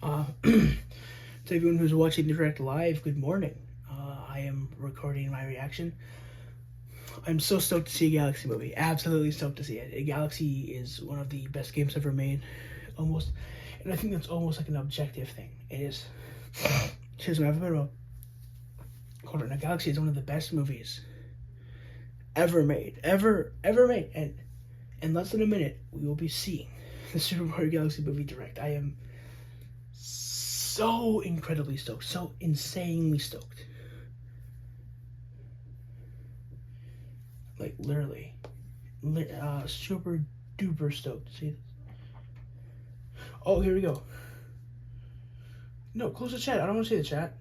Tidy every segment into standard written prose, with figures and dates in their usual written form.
To everyone who's watching the direct live, good morning. I am recording my reaction. I'm so stoked to see a Galaxy movie. Absolutely stoked to see it. A Galaxy is one of the best games ever made, almost, and I think that's almost like an objective thing. It is. Cheers, man. I've been about. Hold on. A Galaxy is one of the best movies ever made, ever made, and in less than a minute, we will be seeing the Super Mario Galaxy movie direct. I am so incredibly stoked, so insanely stoked. Like literally, super duper stoked to see this. Oh, here we go. No, close the chat. I don't want to see the chat.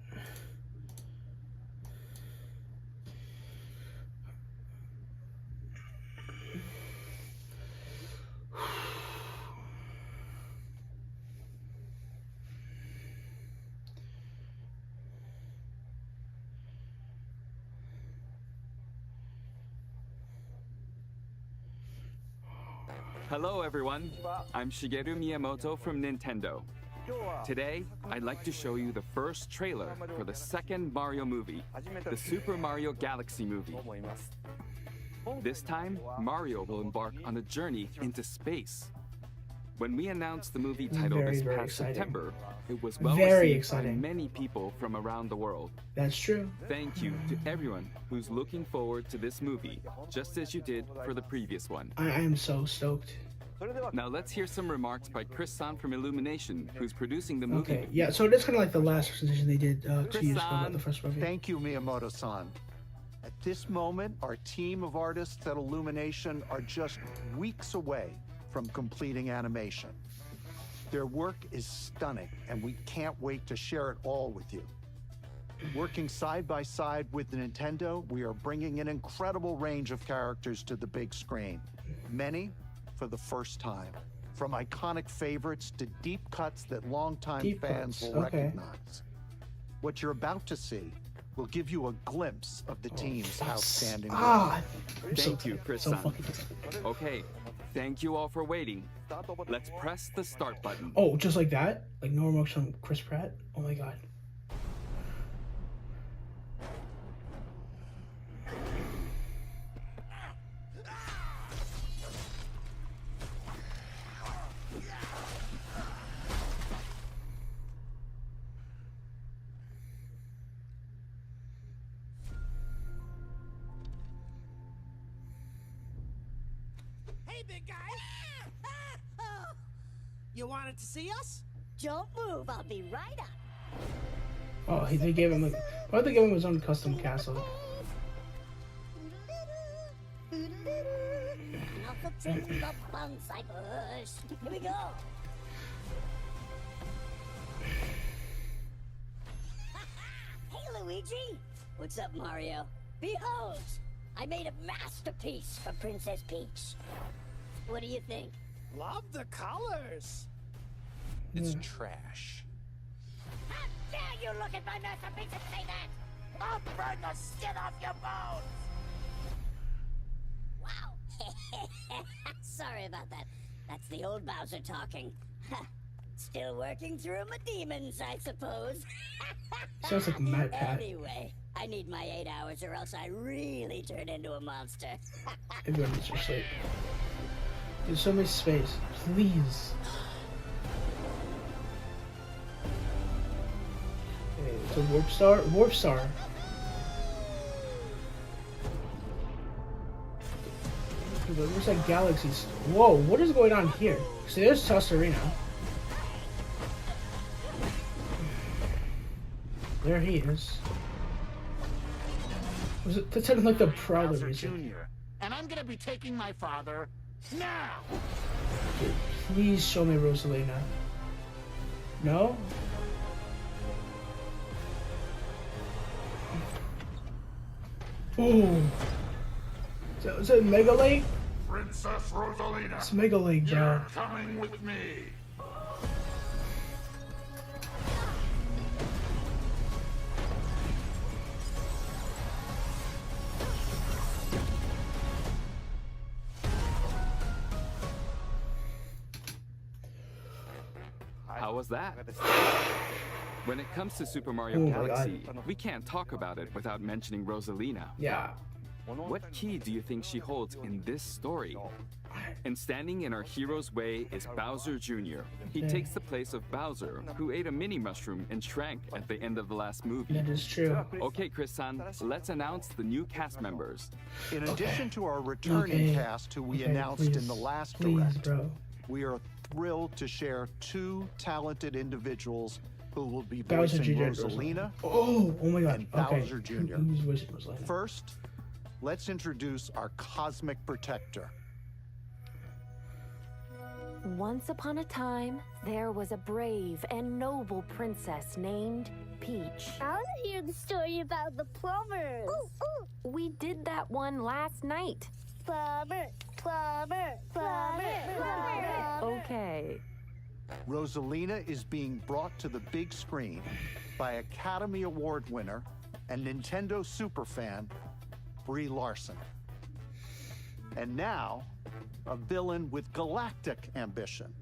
Hello everyone, I'm Shigeru Miyamoto from Nintendo. Today, I'd like to show you the first trailer for the second Mario movie, the Super Mario Galaxy movie. This time, Mario will embark on a journey into space. When we announced the movie title this past exciting. September, it was well Very received exciting. by many people from around the world. That's true. Thank you to everyone who's looking forward to this movie, just as you did for the previous one. I am so stoked. Now let's hear some remarks by Chris San from Illumination, who's producing the movie. Okay, yeah, so it is kind of like the last presentation they did 2 years ago about the first movie. Thank you, Miyamoto-san. At this moment, our team of artists at Illumination are just weeks away from completing animation. Their work is stunning, and we can't wait to share it all with you. Working side by side with Nintendo, we are bringing an incredible range of characters to the big screen. Many for the first time. From iconic favorites to deep cuts that longtime Deep fans cuts, will okay. recognize. What you're about to see will give you a glimpse of the team's outstanding work. Thank you, Chris So San. fucking excited. Okay, thank you all for waiting. Let's press the start button. Oh, just like that? Like no remarks from Chris Pratt? Oh my god. Hey, big guy! Oh, you wanted to see us? Don't move, I'll be right up. Oh, they gave him like, why did they give him his own custom castle? Off the tree from the bonsai bush. Here we go. Hey, Luigi. What's up, Mario? Behold, I made a masterpiece for Princess Peach. What do you think? Love the colors. It's trash. How dare you look at my masterpiece and say that? I'll burn the skin off your bones. Wow. Sorry about that. That's the old Bowser talking. Still working through my demons, I suppose. Sounds like Matt Pat. Anyway, I need my 8 hours or else I really turn into a monster. Everyone needs to sleep. There's so much space. Please. Okay, it's a warp star. Warp star. Where's that galaxy? Whoa! What is going on here? So there's Tosarena. There he is. Was it? That sounded like the Prowler Bowser music. Jr. And I'm gonna be taking my father now. Dude, please show me Rosalina. No? Ooh. Is it Mega Lake? Princess Rosalina, It's Mega Lake, bro. you're coming with me. How was that? When it comes to Super Mario Oh my Galaxy, we can't talk about it without mentioning Rosalina. Yeah. What key do you think she holds in this story? And standing in our hero's way is Bowser Jr. He Okay. takes the place of Bowser, who ate a mini mushroom and shrank at the end of the last movie. That is true. Okay, Chris-san, let's announce the new cast members. In addition to our returning Okay. cast who we Okay, announced in please. the last Please, direct, bro. we are thrilled to share two talented individuals who will be Bowser voicing Jr. Rosalina. Oh my god. and Okay. Bowser Jr. Who's voicing Rosalina? First, let's introduce our cosmic protector. Once upon a time, there was a brave and noble princess named Peach. I want to hear the story about the plumbers. We did that one last night. Plumber, plumber, plumber, plumber. Okay. Rosalina is being brought to the big screen by Academy Award winner and Nintendo superfan Brie Larson. And now, a villain with galactic ambition.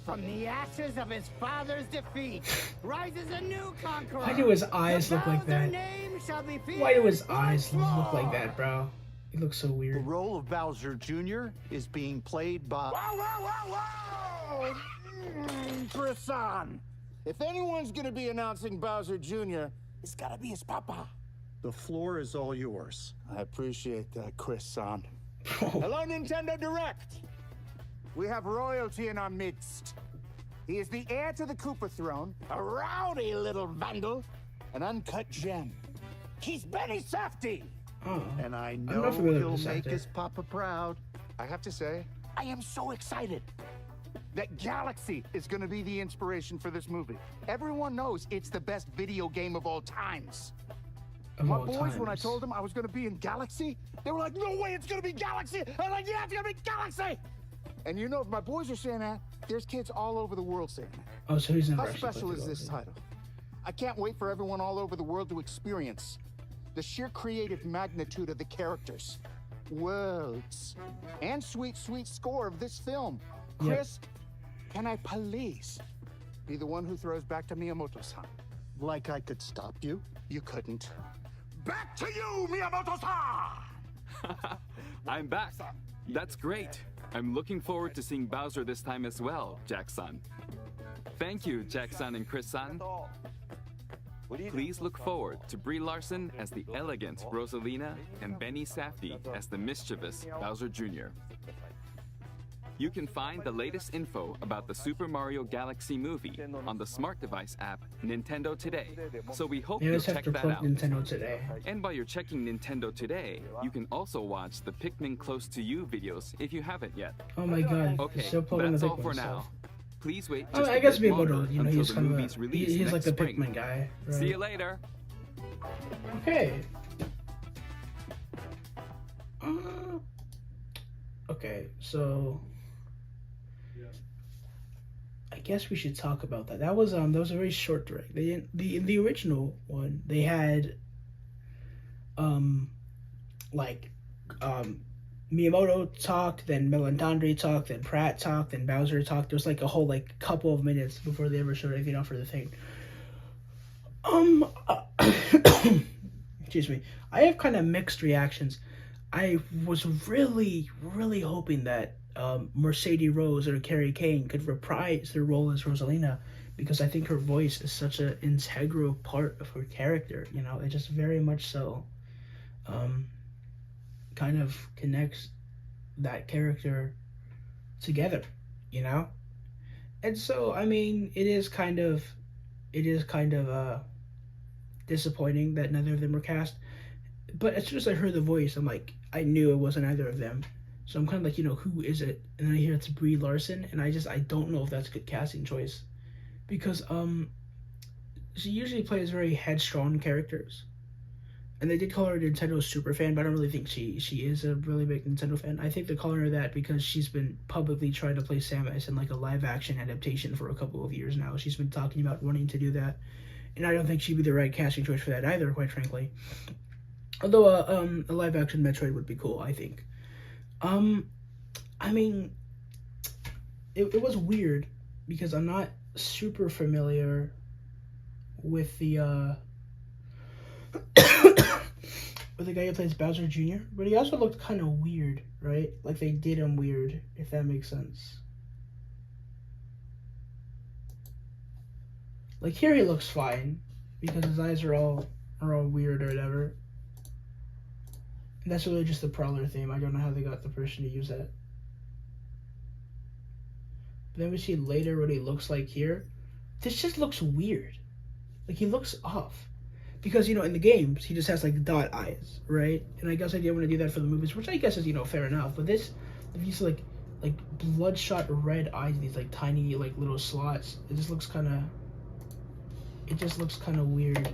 From the ashes of his father's defeat rises a new conqueror. Why do his eyes The look like Bowser that? name shall be feared Why do his once eyes look like more. that, bro? He looks so The weird. role of Bowser Jr. is being played by Whoa, whoa, whoa, whoa! Chris-san, if anyone's gonna be announcing Bowser Jr., it's gotta be his papa. The floor is all yours. I appreciate that, Chris-san. Hello, Nintendo Direct. We have royalty in our midst. He is the heir to the Koopa throne, a rowdy little vandal, an uncut gem. He's Benny Safdie. Oh. And I not know familiar with he'll this make actor. his papa proud. I have to say, I am so excited that Galaxy is going to be the inspiration for this movie. Everyone knows it's the best video game of all times. Of My all boys, when I times. told them I was going to be in Galaxy, they were like, no way, it's going to be Galaxy. I'm like, yeah, it's going to be Galaxy. And you know, if my boys are saying that, there's kids all over the world saying that. Oh, so he's never How actually special played is the this role. title? I can't wait for everyone all over the world to experience the sheer creative magnitude of the characters, worlds, and sweet, sweet score of this film. Yep. Chris, can I please be the one who throws back to Miyamoto-san? Like I could stop you. You couldn't. Back to you, Miyamoto-san! I'm back. That's great. I'm looking forward to seeing Bowser this time as well, Jack-san. Thank you, Jack-san and Chris-san. Please look forward to Brie Larson as the elegant Rosalina and Benny Safdie as the mischievous Bowser Jr. You can find the latest info about the Super Mario Galaxy movie on the smart device app Nintendo Today. So we hope You you'll just have check to that plug out. Nintendo Today. And while you're checking Nintendo Today, you can also watch the Pikmin Close to You videos if you haven't yet. Oh my god. Okay, Still plugging that's the all Pikmin for stuff. now. Please wait Oh, just I a guess bit Miyamoto, longer you know, until he's the kind of movie's released he's next like the spring. Pikmin guy. Right? See you later. Okay. Okay, so I guess we should talk about that. That was a very short direct. They didn't the original one. They had Miyamoto talked, then Melandandri talked, then Pratt talked, then Bowser talked. There was like a whole like couple of minutes before they ever showed anything off for the thing. Excuse me. I have kind of mixed reactions. I was really, really hoping that Mercedes Rose or Carrie Kane could reprise their role as Rosalina, because I think her voice is such an integral part of her character. You know, it just very much so kind of connects that character together, you know? And so, I mean, it is kind of disappointing that neither of them were cast. But as soon as I heard the voice, I'm like, I knew it wasn't either of them. So I'm kind of like, you know, who is it? And then I hear it's Brie Larson, and I don't know if that's a good casting choice, because she usually plays very headstrong characters, and they did call her a Nintendo super fan, but I don't really think she is a really big Nintendo fan. I think they're calling her that because she's been publicly trying to play Samus in like a live action adaptation for a couple of years now. She's been talking about wanting to do that, and I don't think she'd be the right casting choice for that either, quite frankly. Although a live action Metroid would be cool, I think. I mean, it was weird because I'm not super familiar with the with the guy who plays Bowser Jr., but he also looked kind of weird, right? Like they did him weird, if that makes sense. Like here he looks fine because his eyes are all weird or whatever. And that's really just the Prowler theme. I don't know how they got the person to use that. But then we see later what he looks like here. This just looks weird. Like he looks off. Because, you know, in the games, he just has like dot eyes, right? And I guess I didn't want to do that for the movies, which I guess is, you know, fair enough. But this, these like bloodshot red eyes, these like tiny like little slots, it just looks kind of weird.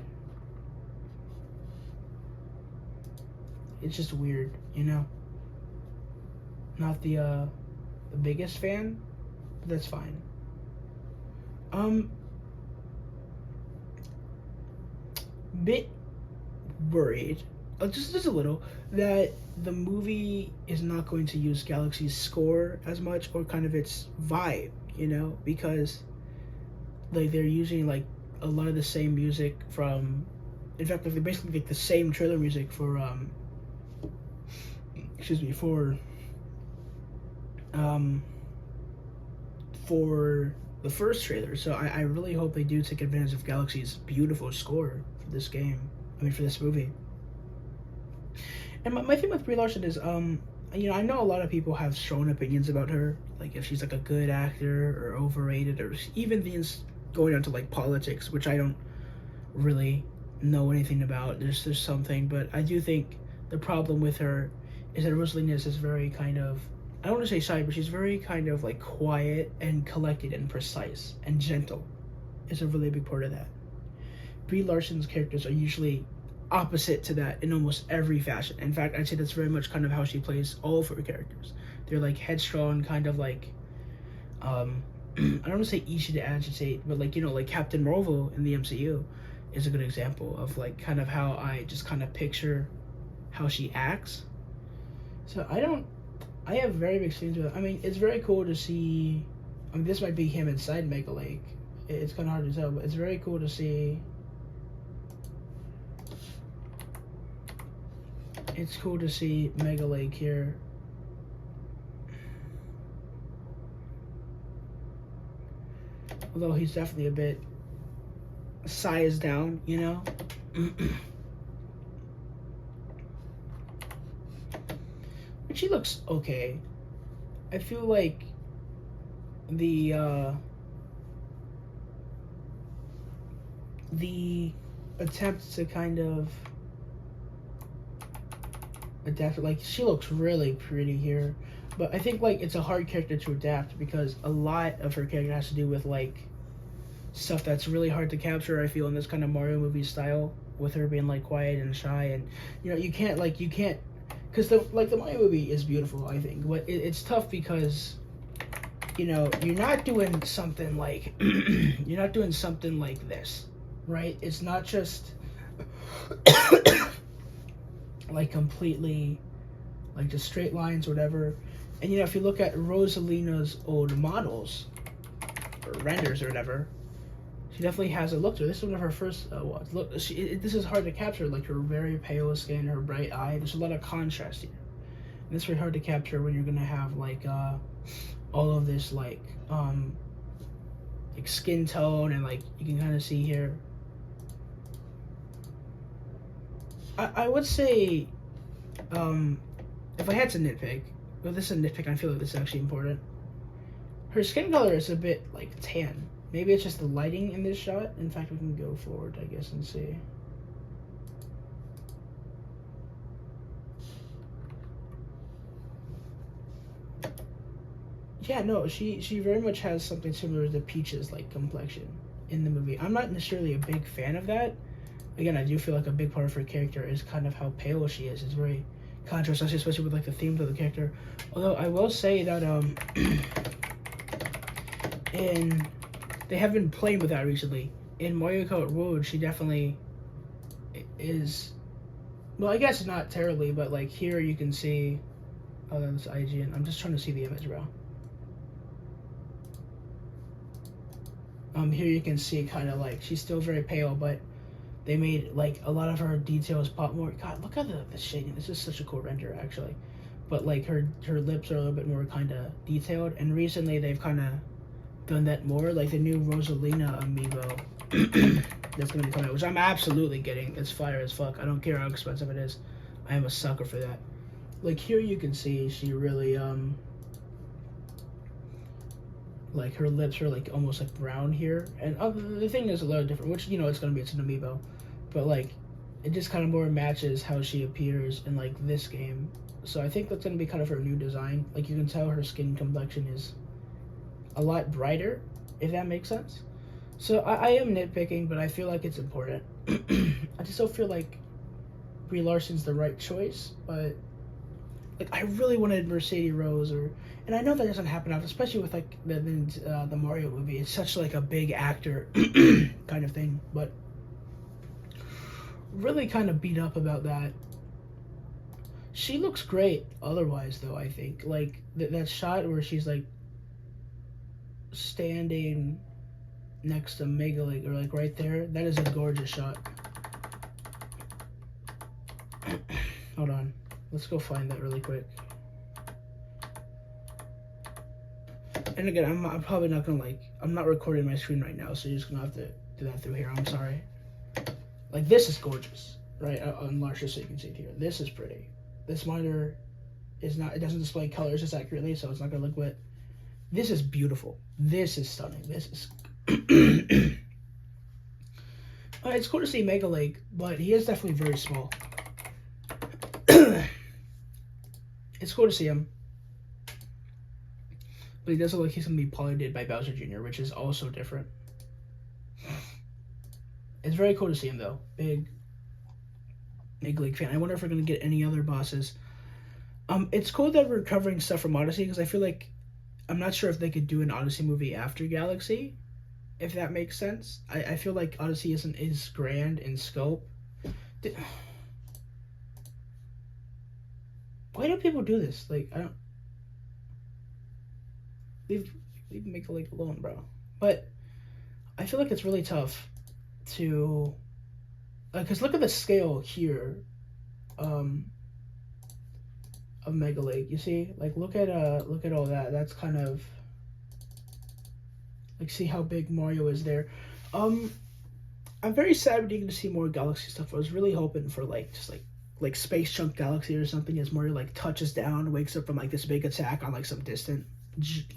It's just weird, you know? Not the biggest fan, but that's fine. Bit worried, just a little, that the movie is not going to use Galaxy's score as much, or kind of its vibe, you know, because like they're using like a lot of the same music from, in fact, like, they basically like the same trailer music for for the first trailer. So I really hope they do take advantage of Galaxy's beautiful score for this game. I mean, for this movie. And my thing with Brie Larson is, you know, I know a lot of people have strong opinions about her, like if she's like a good actor or overrated, or even things going on to like politics, which I don't really know anything about. There's something, but I do think the problem with her is that Rosalinda is very kind of, I don't want to say shy, but she's very kind of like quiet and collected and precise and gentle. Is a really big part of that. Brie Larson's characters are usually opposite to that in almost every fashion. In fact, I'd say that's very much kind of how she plays all of her characters. They're like headstrong, kind of like, I don't want to say easy to agitate, but like, you know, like Captain Marvel in the MCU is a good example of like kind of how I just kind of picture how she acts. So I have very big feelings with it. I mean, it's very cool to see, I mean, this might be him inside Mega Lake. It's kind of hard to tell, but it's very cool to see. It's cool to see Mega Lake here. Although he's definitely a bit sized down, you know? But she looks okay. I feel like the attempt to kind of adapt, like she looks really pretty here, but I think like it's a hard character to adapt because a lot of her character has to do with like stuff that's really hard to capture, I feel, in this kind of Mario movie style, with her being like quiet and shy, and you know, you can't because the Mario movie is beautiful, I think, but it's tough because, you know, you're not doing something like you're not doing something like this, right? It's not just like completely like just straight lines or whatever. And you know, if you look at Rosalinda's old models or renders or whatever, she definitely has a look to her. This is one of her first look. This is hard to capture, like her very pale skin, her bright eye. There's a lot of contrast here, and it's very hard to capture when you're gonna have like all of this like skin tone, and like you can kind of see here. I would say, if I had to nitpick, well, this is a nitpick, I feel like this is actually important. Her skin color is a bit like tan. Maybe it's just the lighting in this shot. In fact, we can go forward, I guess, and see. Yeah, no, she very much has something similar to Peach's like complexion in the movie. I'm not necessarily a big fan of that. Again, I do feel like a big part of her character is kind of how pale she is. It's very contrast, especially with like the themes of the character. Although I will say that they have been playing with that recently. In Mario Kart Road, she definitely is. Well, I guess not terribly, but like here you can see. Oh, that's IGN. I'm just trying to see the image, bro. Here you can see kind of like she's still very pale, but they made like a lot of her details pop more. God, look at the shading. This is such a cool render actually. But like her lips are a little bit more kind of detailed, and recently they've kind of done that more. Like the new Rosalina amiibo that's gonna be coming out, which I'm absolutely getting. It's fire as fuck. I don't care how expensive it is. I am a sucker for that. Like here you can see she really like her lips are like almost like brown here, and the thing is a little different, which you know it's gonna be, it's an amiibo, but like it just kind of more matches how she appears in like this game. So I think that's gonna be kind of her new design. Like you can tell her skin complexion is a lot brighter, if that makes sense. So I am nitpicking, but I feel like it's important. I just don't feel like Brie Larson's the right choice, but like I really wanted Mercedes Rose, and I know that doesn't happen often, especially with like the Mario movie. It's such like a big actor kind of thing, but really kind of beat up about that. She looks great otherwise though. I think like that shot where she's like standing next to Megaleg, or like right there, that is a gorgeous shot. Hold on, let's go find that really quick. And again, I'm probably not gonna like, I'm not recording my screen right now, so you're just gonna have to do that through here. I'm sorry. Like this is gorgeous, right? I'll enlarge this so you can see it here. This is pretty. This monitor is not, it doesn't display colors as accurately, so it's not gonna look wet. This is beautiful. This is stunning. This is it's cool to see Megaleg, but he is definitely very small. It's cool to see him, but he doesn't look like he's gonna be piloted by Bowser Jr., which is also different. It's very cool to see him though. Big League fan. I wonder if we're gonna get any other bosses. It's cool that we're covering stuff from Odyssey, because I feel like I'm not sure if they could do an Odyssey movie after Galaxy, if that makes sense. I feel like Odyssey isn't as grand in scope. Why do people do this? Like, I don't... Leave Megaleg alone, bro. But I feel like it's really tough to... because look at the scale here of Megaleg. You see? Like, look at all that. That's kind of... like, see how big Mario is there. I'm very sad we didn't get to see more Galaxy stuff. I was really hoping for, like, just, like Space Chunk Galaxy or something, as Mario, like, touches down, wakes up from, like, this big attack on, like, some distant,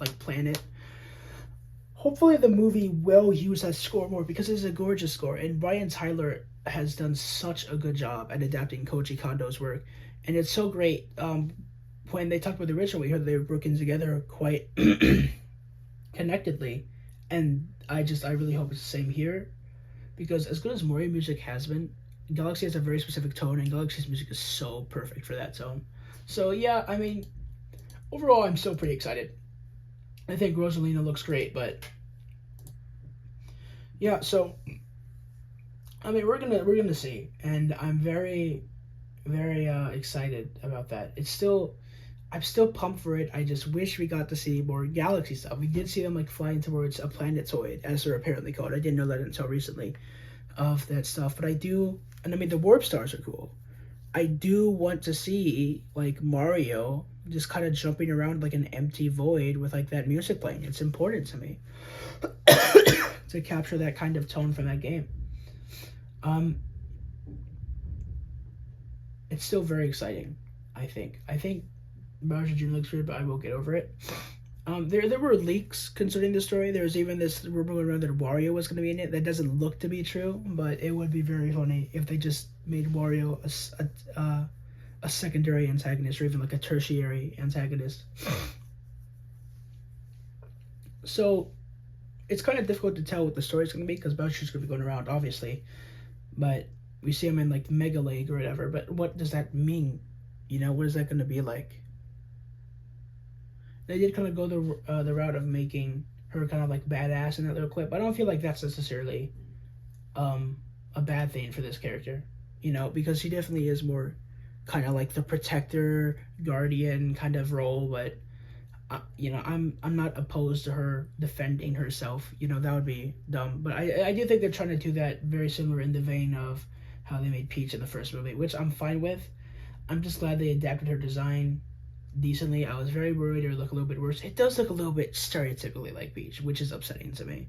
like, planet. Hopefully the movie will use that score more, because it's a gorgeous score, and Brian Tyler has done such a good job at adapting Koji Kondo's work, and it's so great. When they talked about the original, we heard that they were working together quite connectedly, and I really hope it's the same here, because as good as Mario music has been, Galaxy has a very specific tone, and Galaxy's music is so perfect for that tone. So yeah, I mean, overall I'm still pretty excited. I think Rosalina looks great, but yeah, so I mean, we're gonna see, and I'm very, very excited about that. I'm still pumped for it. I just wish we got to see more Galaxy stuff. We did see them like flying towards a planetoid, as they're apparently called. I didn't know that until recently, of that stuff. But I do, and I mean the warp stars are cool. I do want to see like Mario just kind of jumping around like an empty void with like that music playing. It's important to me to capture that kind of tone from that game. It's still very exciting. I think Bowser Jr. looks weird, but I will get over it. There were leaks concerning the story. There was even this rumor around that Wario was going to be in it. That doesn't look to be true, but it would be very funny if they just made Wario a secondary antagonist, or even like a tertiary antagonist. So it's kind of difficult to tell what the story's going to be, because Bowser's going to be going around, obviously. But we see him in like Megaleg or whatever. But what does that mean? You know, what is that going to be like? They did kind of go the route of making her kind of like badass in that little clip. I don't feel like that's necessarily a bad thing for this character, you know, because she definitely is more kind of like the protector, guardian kind of role. But You know, I'm not opposed to her defending herself. You know, that would be dumb. But I do think they're trying to do that very similar in the vein of how they made Peach in the first movie, which I'm fine with. I'm just glad they adapted her design decently. I was very worried it would look a little bit worse. It does look a little bit stereotypically like Peach, which is upsetting to me.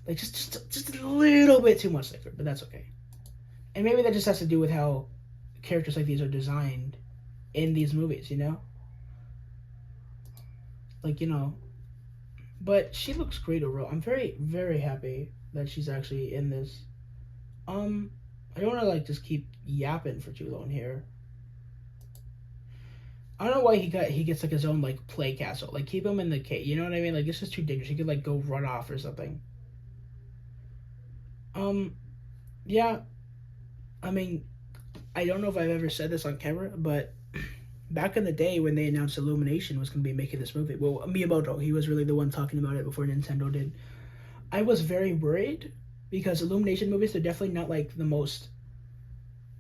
Like just a little bit too much like her, but that's okay. And maybe that just has to do with how characters like these are designed in these movies, you know? Like, you know, but she looks great overall. I'm very, very happy that she's actually in this. I don't want to like just keep yapping for too long here. I don't know why he gets like his own like play castle. Like keep him in the cave. You know what I mean? Like this is too dangerous. He could like go run off or something. Yeah. I mean, I don't know if I've ever said this on camera, but back in the day when they announced Illumination was going to be making this movie, well, Miyamoto, he was really the one talking about it before Nintendo did. I was very worried because Illumination movies, they're definitely not like the most.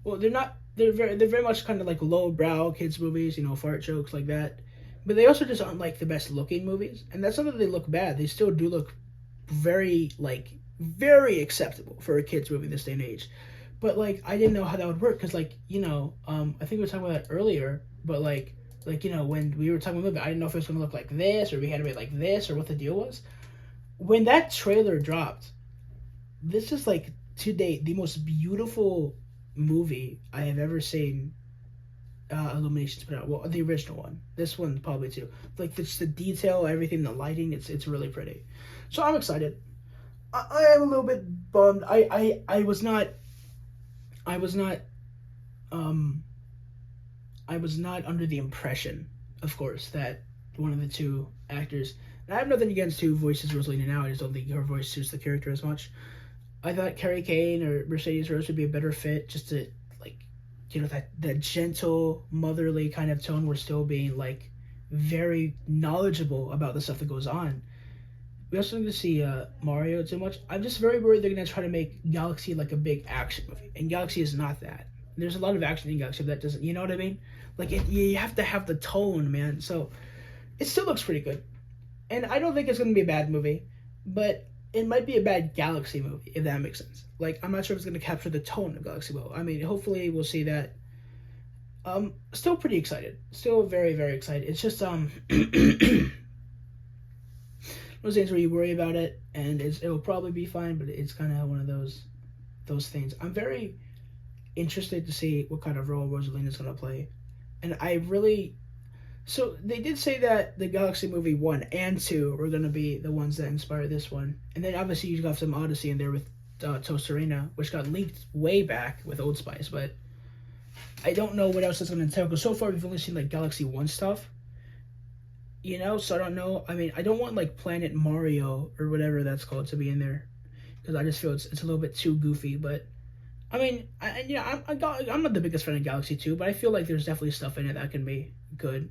Well, they're very much kind of like lowbrow kids movies, you know, fart jokes like that. But they also just aren't like the best looking movies, and that's not that they look bad. They still do look very acceptable for a kids movie this day and age. But like I didn't know how that would work because like you know I think we were talking about that earlier. But like you know when we were talking about the movie, I didn't know if it was gonna look like this or we had to be like this or what the deal was. When that trailer dropped, this is like to date the most beautiful movie I have ever seen. Illuminations put out. Well, the original one. This one probably too. Like just the detail, everything, the lighting. It's really pretty. So I'm excited. I am a little bit bummed. I was not under the impression, of course, that one of the two actors, and I have nothing against who voices Rosalina now, I just don't think her voice suits the character as much. I thought Carrie Kane or Mercedes Rose would be a better fit, just to, like, you know, that gentle, motherly kind of tone, we're still being, like, very knowledgeable about the stuff that goes on. We also need to see Mario too much. I'm just very worried they're going to try to make Galaxy like a big action movie. And Galaxy is not that. There's a lot of action in Galaxy, but that doesn't, you know what I mean? Like, you have to have the tone, man. So, it still looks pretty good. And I don't think it's going to be a bad movie, but it might be a bad Galaxy movie, if that makes sense. Like, I'm not sure if it's going to capture the tone of Galaxy well. I mean, hopefully we'll see that. Still pretty excited. Still very, very excited. It's just, those things where you worry about it, and it'll probably be fine, but it's kind of one of those things. I'm very interested to see what kind of role Rosalina's going to play. And so they did say that the Galaxy movie 1 and 2 were going to be the ones that inspired this one. And then obviously you got some Odyssey in there with Toast Arena, which got leaked way back with Old Spice, but I don't know what else it's going to entail, because so far we've only seen like Galaxy 1 stuff. You know, so I don't know. I mean, I don't want like Planet Mario or whatever that's called to be in there, because I just feel it's a little bit too goofy. But I mean, I'm not the biggest fan of Galaxy 2, but I feel like there's definitely stuff in it that can be good.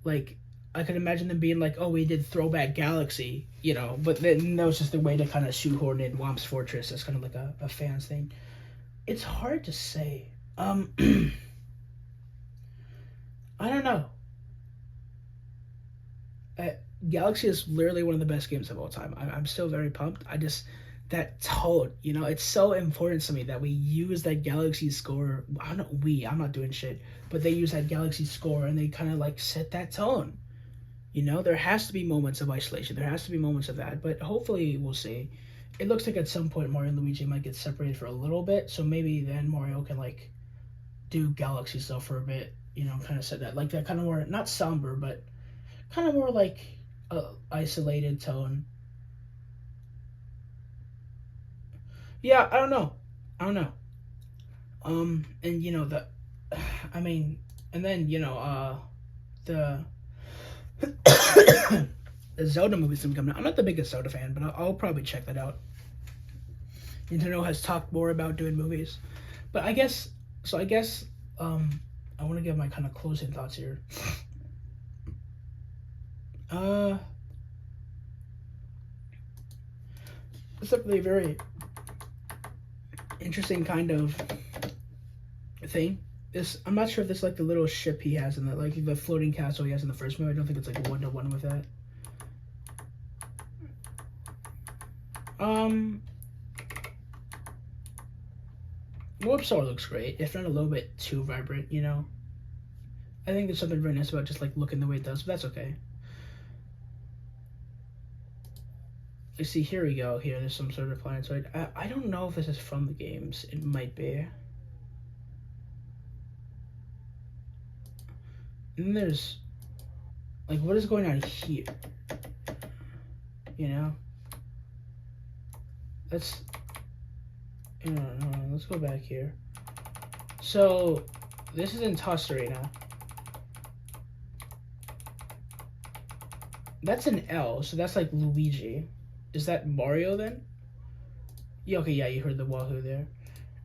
Like I could imagine them being like, "Oh, we did Throwback Galaxy," you know, but then that was just a way to kind of shoehorn in Whomp's Fortress as kind of like a fans thing. It's hard to say. I don't know. Galaxy is literally one of the best games of all time. I'm still very pumped. That tone, you know, it's so important to me that we use that Galaxy score. I'm not doing shit, but they use that Galaxy score and they kind of like set that tone. You know, there has to be moments of isolation. There has to be moments of that, but hopefully we'll see. It looks like at some point Mario and Luigi might get separated for a little bit, so maybe then Mario can like do Galaxy stuff for a bit, you know, kind of set that, like that kind of more, not somber, but kind of more like a isolated tone. Yeah, I don't know. And you know the the Zelda movies have come out. I'm not the biggest Zelda fan, but I'll probably check that out. Nintendo has talked more about doing movies, but I guess I want to give my kind of closing thoughts here. It's definitely a very interesting kind of thing this, I'm not sure if this is like the little ship he has in the, like the floating castle he has in the first movie. I don't think it's like one-to-one with that. Warpstar looks great, if not a little bit too vibrant, you know. I think there's something very nice about just like looking the way it does, but that's okay. You see, here we go. Here, there's some sort of planetoid. I don't know if this is from the games. It might be. And then there's, like, what is going on here? You know? Let's, let's go back here. So, this is in Tostarena. That's an L, so that's like Luigi. Is that Mario then? Yeah, okay, yeah, you heard the wahoo there.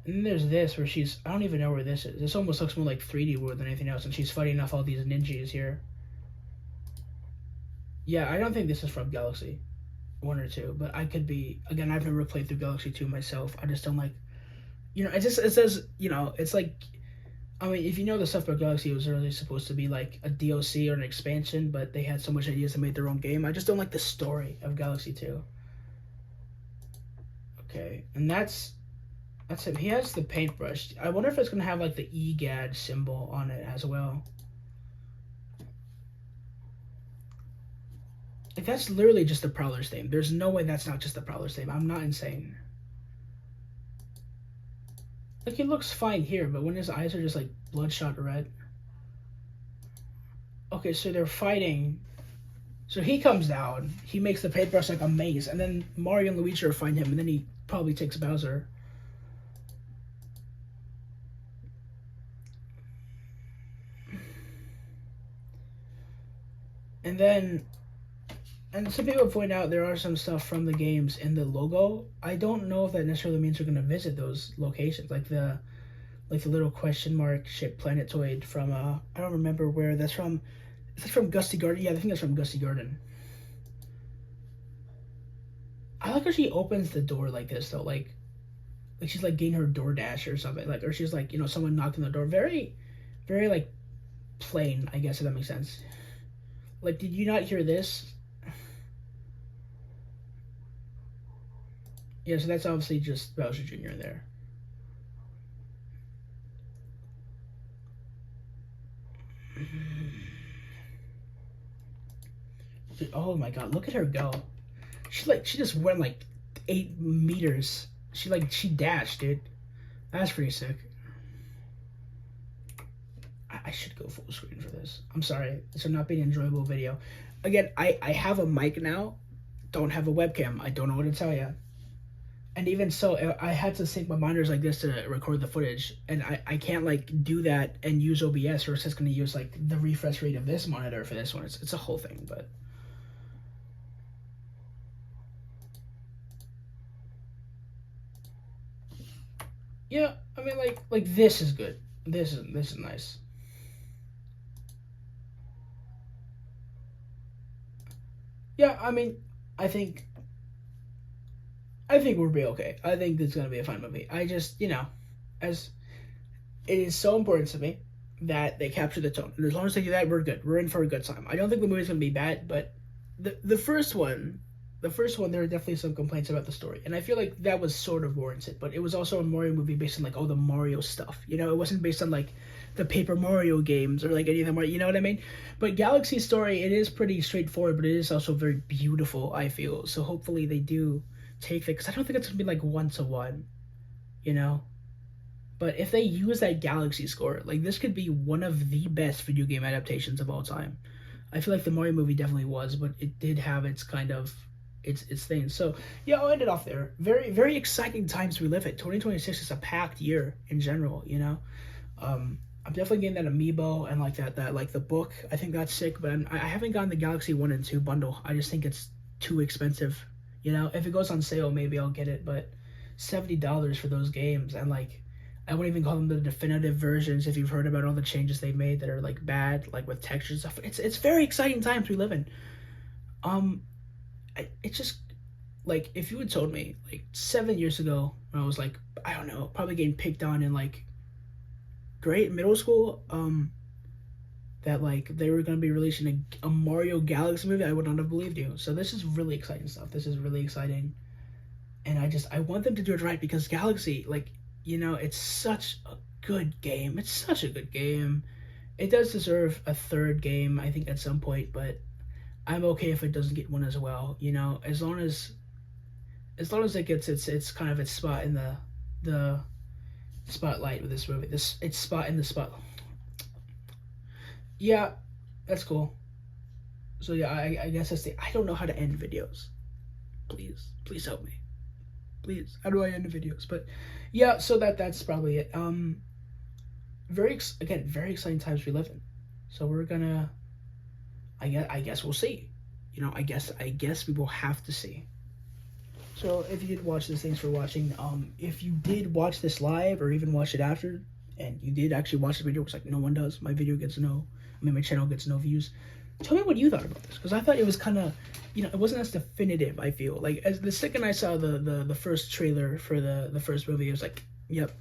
And then there's this where she's, I don't even know where this is. This almost looks more like 3D World than anything else, and she's fighting off all these ninjas here. Yeah, I don't think this is from Galaxy 1 or 2, but I could be, again, I've never played through Galaxy 2 myself. I just don't like, you know, it says, you know, it's like, I mean, if you know the stuff about Galaxy, it was really supposed to be like a DLC or an expansion, but they had so much ideas and made their own game. I just don't like the story of Galaxy 2. Okay, and that's it. He has the paintbrush. I wonder if it's going to have like the EGAD symbol on it as well. Like, that's literally just the Prowler's name. There's no way that's not just the Prowler's name. I'm not insane. Like, he looks fine here, but when his eyes are just like bloodshot red. Okay, so they're fighting. So he comes down, he makes the paintbrush like a maze, and then Mario and Luigi are find him, and then he probably takes Bowser. And then, and some people point out there are some stuff from the games in the logo. I don't know if that necessarily means we're going to visit those locations, like the little question mark shaped planetoid from I don't remember where that's from. Is that from Gusty Garden? Yeah, I think that's from Gusty Garden. I like how she opens the door like this though, like she's like getting her DoorDash or something, like, or she's like, you know, someone knocked on the door. Very, very like plain, I guess, if that makes sense. Like, did you not hear this? Yeah, so that's obviously just Bowser Jr. in there. Dude, oh my god, look at her go. She just went like 8 meters. She dashed, dude. That's pretty sick. I should go full screen for this. I'm sorry. This will not be an enjoyable video. Again, I have a mic now. Don't have a webcam. I don't know what to tell you. And even so, I had to sync my monitors like this to record the footage. And I can't like do that and use OBS, or it's just going to use like the refresh rate of this monitor for this one. It's a whole thing, but... Yeah, I mean, like this is good. This is nice. Yeah, I mean, I think we'll be okay. I think it's gonna be a fun movie. I just, you know, as it is so important to me that they capture the tone. And as long as they do that, we're good. We're in for a good time. I don't think the movie's gonna be bad, but the first one, there are definitely some complaints about the story, and I feel like that was sort of warranted. But it was also a Mario movie based on like all the Mario stuff, you know. It wasn't based on like the Paper Mario games or like any of them, you know what I mean? But Galaxy's story, it is pretty straightforward, but it is also very beautiful, I feel. So hopefully they do take that, because I don't think it's gonna be like 1-to-1, you know. But if they use that Galaxy score, like, this could be one of the best video game adaptations of all time. I feel like the Mario movie definitely was, but it did have its kind of its thing. So yeah, I'll end it off there. Very, very exciting times we live in. 2026 is a packed year in general, you know. I'm definitely getting that amiibo and like that like the book. I think that's sick, but I haven't gotten the Galaxy 1 and 2 bundle. I just think it's too expensive, you know. If it goes on sale, maybe I'll get it, but $70 for those games, and like, I wouldn't even call them the definitive versions if you've heard about all the changes they've made that are like bad, like with textures and stuff. It's very exciting times we live in. It's just like, if you had told me like 7 years ago when I was like, I don't know, probably getting picked on in like grade, middle school, that like they were gonna be releasing a Mario Galaxy movie, I would not have believed you. So this is really exciting stuff. This is really exciting, and I want them to do it right, because Galaxy, like, you know, it's such a good game. It's such a good game. It does deserve a third game, I think, at some point, but I'm okay if it doesn't get one as well. You know, as long as it gets its kind of its spot in the spotlight with this movie. Its spot in the spot. Yeah, that's cool. So yeah, I guess that's I don't know how to end videos. Please help me. Please, how do I end the videos? But yeah, so that's probably it. Very exciting times we live in. So we're gonna, I guess we'll see. You know, I guess we will have to see. So if you did watch this, thanks for watching. If you did watch this live or even watch it after, and you did actually watch the video, which like no one does, my channel gets no views. Tell me what you thought about this, because I thought it was kind of, you know, it wasn't as definitive. I feel like as the second I saw the first trailer for the first movie, it was like, yep,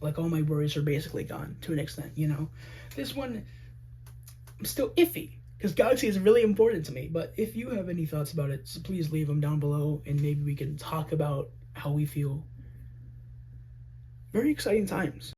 like all my worries are basically gone to an extent. You know, this one, I'm still iffy, because Galaxy is really important to me. But if you have any thoughts about it, so please leave them down below, and maybe we can talk about how we feel. Very exciting times.